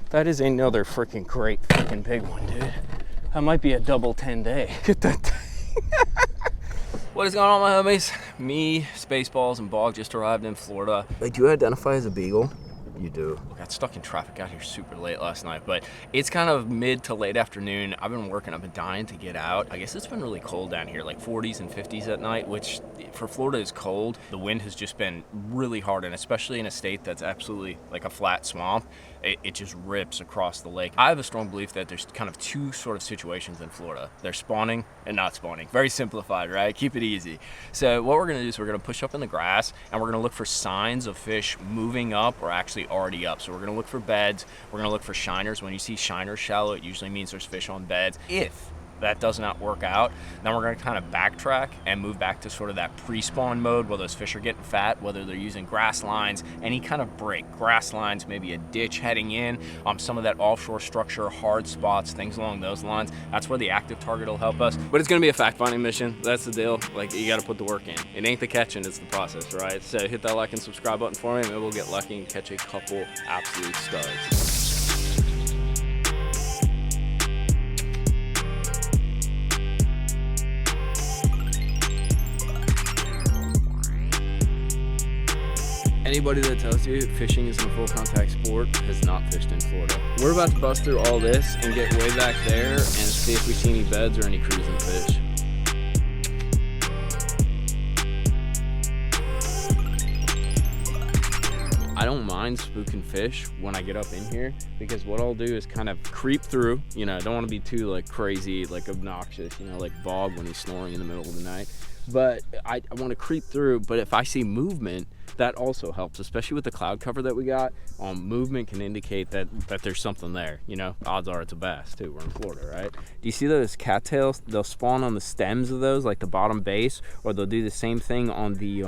That is another freaking great freaking big one, dude. That might be a double 10-day. Get that thing. What is going on, my homies? Me, Spaceballs, and Bog just arrived in Florida. Wait, do you identify as a beagle? You do. I got stuck in traffic out here super late last night, but it's kind of mid to late afternoon. I've been working, I've been dying to get out. I guess it's been really cold down here, like 40s and 50s at night, which for Florida is cold. The wind has just been really hard, and especially in a state that's absolutely like a flat swamp, it just rips across the lake. I have a strong belief that there's kind of two sort of situations in Florida. They're spawning and not spawning. Very simplified, right? Keep it easy. So what we're gonna do is we're gonna push up in the grass and we're gonna look for signs of fish moving up or actually already up. So we're gonna look for beds, we're gonna look for shiners. When you see shiners shallow, it usually means there's fish on beds. If that does not work out, then we're gonna kind of backtrack and move back to sort of that pre-spawn mode where those fish are getting fat, whether they're using grass lines, any kind of break, grass lines, maybe a ditch heading in, some of that offshore structure, hard spots, things along those lines. That's where the active target will help us. But it's gonna be a fact-finding mission. That's the deal. Like, you gotta put the work in. It ain't the catching, it's the process, right? So hit that like and subscribe button for me, and maybe we'll get lucky and catch a couple absolute studs. Anybody that tells you fishing isn't a full contact sport has not fished in Florida. We're about to bust through all this and get way back there and see if we see any beds or any cruising fish. I don't mind spooking fish when I get up in here, because what I'll do is kind of creep through. You know, I don't want to be too like crazy, like obnoxious, you know, like Bob when he's snoring in the middle of the night. But I want to creep through, but if I see movement, that also helps, especially with the cloud cover that we got. Movement can indicate that there's something there. You know, odds are it's a bass too. We're in Florida, right? Do you see those cattails? They'll spawn on the stems of those, like the bottom base, or they'll do the same thing on the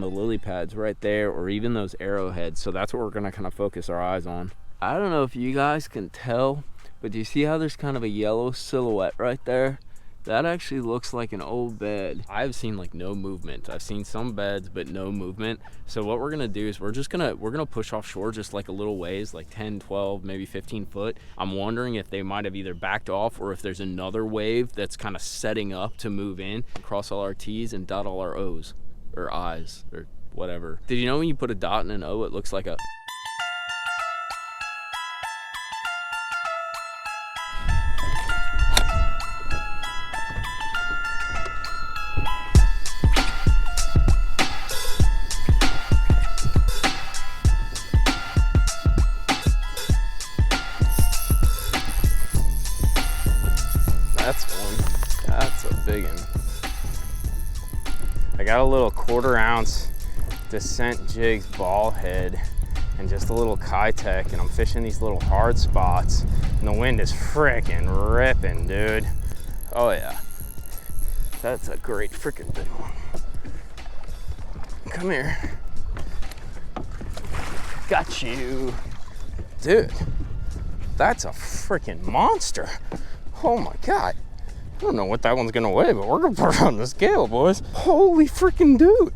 lily pads right there, or even those arrowheads. So that's what we're gonna kind of focus our eyes on. I don't know if you guys can tell, but do you see how there's kind of a yellow silhouette right there? That actually looks like an old bed. I've seen like no movement. I've seen some beds, but no movement. So what we're gonna do is we're gonna push offshore just like a little ways, like 10, 12, maybe 15 foot. I'm wondering if they might have either backed off or if there's another wave that's kind of setting up to move in, cross all our T's and dot all our O's or I's or whatever. Did you know when you put a dot in an O, it looks like a... That's a big one. I got a little 1/4 ounce Descent Jigs ball head and just a little Kitech, and I'm fishing these little hard spots, and the wind is frickin' ripping, dude. Oh yeah, that's a great frickin' big one. Come here. Got you. Dude, that's a frickin' monster. Oh my God. I don't know what that one's gonna weigh, but we're gonna put it on the scale, boys. Holy freaking dude.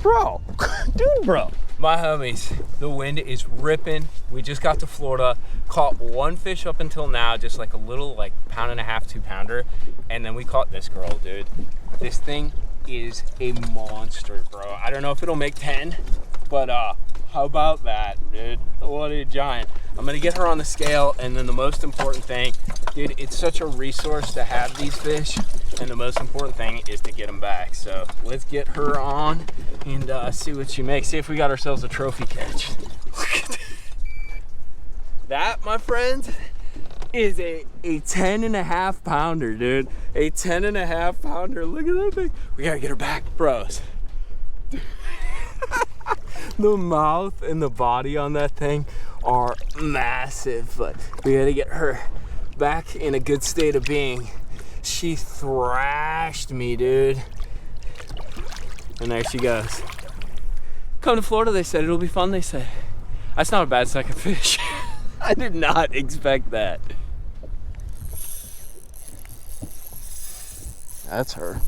Bro, dude, bro. My homies, the wind is ripping. We just got to Florida, caught one fish up until now, just like a little like 1.5 pound, 2 pounder. And then we caught this girl, dude. This thing is a monster, bro. I don't know if it'll make 10, but how about that, dude? What a giant. I'm gonna get her on the scale, and then the most important thing, dude, it's such a resource to have these fish, and the most important thing is to get them back. So let's get her on and see what she makes. See if we got ourselves a trophy catch. That, my friends, is a 10.5 pounder, dude. A 10.5 pounder. Look at that thing. We gotta get her back, bros. The mouth and the body on that thing are massive, but we gotta get her back in a good state of being. She thrashed me, dude. And there she goes. Come to Florida, they said. It'll be fun, they said. That's not a bad second fish. I did not expect that. That's her.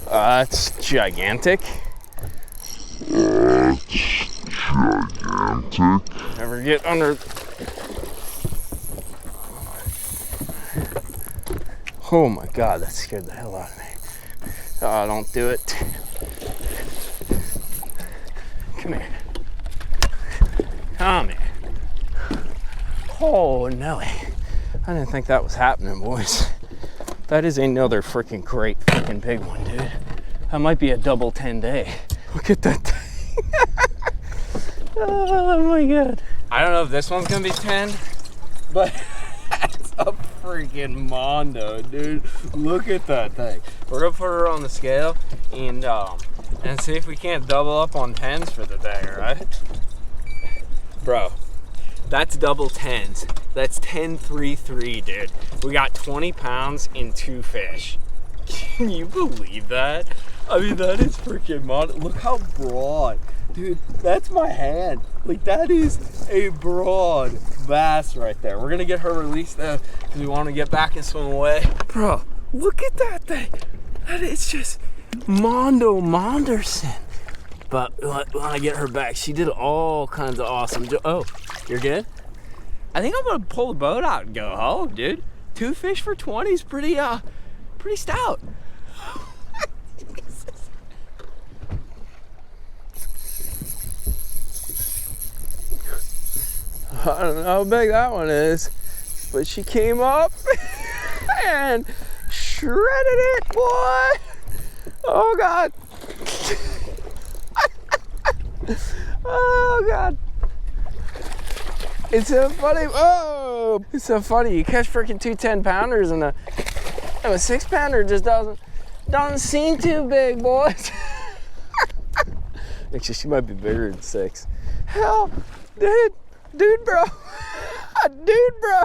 That's gigantic. tick. Never get under. Oh my God, that scared the hell out of me. Oh, don't do it. Come here. Come here. Oh, Nelly. I didn't think that was happening, boys. That is another freaking great freaking big one, dude. That might be a double 10 day. Look at that thing. Oh my God. I don't know if this one's gonna be 10, but that's a freaking mondo, dude. Look at that thing. We're gonna put her on the scale and see if we can't double up on 10s for the day, all right? Bro, that's double 10s. That's 10-3-3, dude. We got 20 pounds in 2 fish. Can you believe that? I mean, that is freaking mondo. Look how broad. Dude, that's my hand. Like, that is a broad bass right there. We're gonna get her released though, because we want to get back and swim away. Bro, look at that thing. That is just Mondo Monderson. But when I get her back, she did all kinds of awesome. Oh, you're good? I think I'm gonna pull the boat out and go home, dude. 2 fish for 20 is pretty stout. I don't know how big that one is, but she came up and shredded it, boy. Oh God. Oh God. It's so funny. Oh, it's so funny. You catch freaking 2 10-pounders and a 6-pounder just doesn't seem too big, boys. Actually, she might be bigger than 6. Hell, dude, bro. Dude, bro.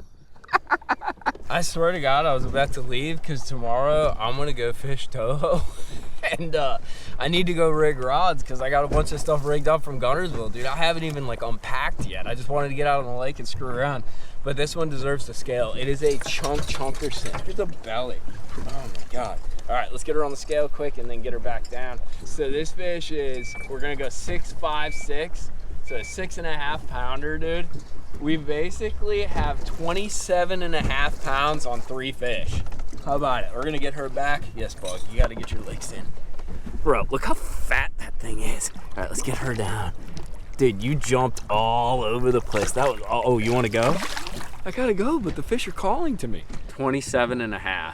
I swear to God, I was about to leave because tomorrow I'm gonna go fish Toho. And I need to go rig rods because I got a bunch of stuff rigged up from Gunnersville, dude. I haven't even like unpacked yet. I just wanted to get out on the lake and screw around. But this one deserves to scale. It is a chunkerson. Here's the belly. Oh my God. All right, let's get her on the scale quick and then get her back down. So this fish is, we're gonna go 6.56. So a 6.5 pounder, dude. We basically have 27.5 pounds on 3 fish. How about it? We're gonna get her back. Yes, Bug, you gotta get your legs in. Bro, look how fat that thing is. All right, let's get her down. Dude, you jumped all over the place. That was, oh, you wanna go? I gotta go, but the fish are calling to me. 27.5.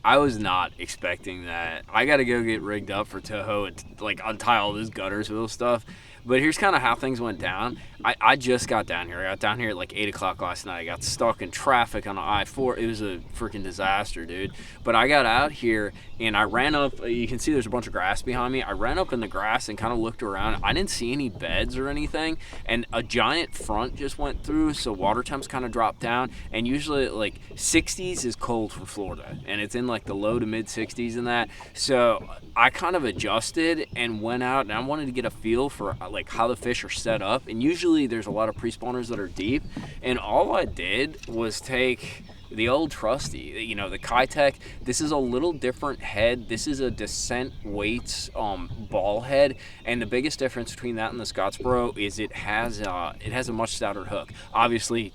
I was not expecting that. I gotta go get rigged up for Toho and like untie all this Gunnersville stuff. But here's kind of how things went down. I just got down here. I got down here at like 8 o'clock last night. I got stuck in traffic on I-4. It was a freaking disaster, dude. But I got out here and I ran up. You can see there's a bunch of grass behind me. I ran up in the grass and kind of looked around. I didn't see any beds or anything. And a giant front just went through, so water temps kind of dropped down. And usually like 60s is cold for Florida. And it's in like the low to mid 60s and that. So I kind of adjusted and went out and I wanted to get a feel for like how the fish are set up. And usually there's a lot of pre-spawners that are deep, and all I did was take the old trusty, you know, the Kitech. This is a little different head. This is a Descent Weights ball head, and the biggest difference between that and the Scottsboro is it has a much stouter hook. Obviously,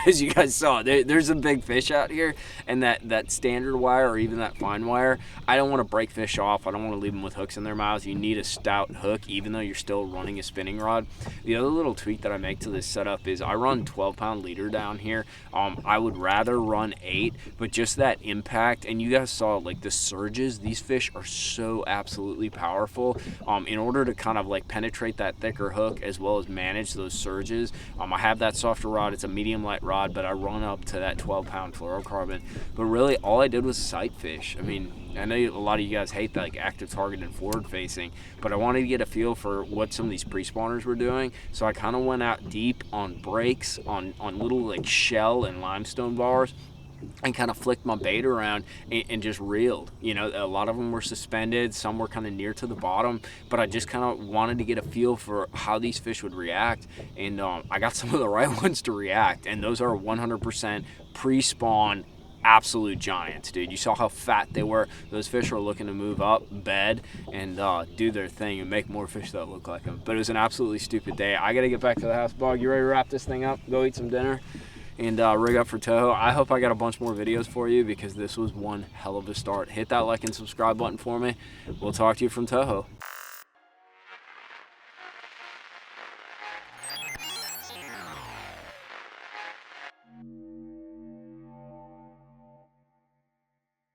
as you guys saw, there's a big fish out here, and that standard wire or even that fine wire, I don't want to break fish off. I don't want to leave them with hooks in their mouths. You need a stout hook, even though you're still running a spinning rod. The other little tweak that I make to this setup is I run 12-pound leader down here. I would rather run 8, but just that impact, and you guys saw like the surges. These fish are so absolutely powerful. In order to kind of like penetrate that thicker hook as well as manage those surges, I have that softer rod. It's a medium light rod, but I run up to that 12-pound fluorocarbon. But really all I did was sight fish. I mean, I know a lot of you guys hate that like active target and forward facing, but I wanted to get a feel for what some of these pre-spawners were doing. So I kind of went out deep on breaks, on little like shell and limestone bars, and kind of flicked my bait around and just reeled. You know, a lot of them were suspended, some were kind of near to the bottom, but I just kind of wanted to get a feel for how these fish would react, and I got some of the right ones to react, and those are 100% pre-spawn absolute giants, dude. You saw how fat they were. Those fish were looking to move up, bed, and do their thing and make more fish that look like them. But it was an absolutely stupid day. I gotta get back to the house. Bog, you ready to wrap this thing up? Go eat some dinner and rig up for Toho. I hope I got a bunch more videos for you because this was one hell of a start. Hit that like and subscribe button for me. We'll talk to you from Toho.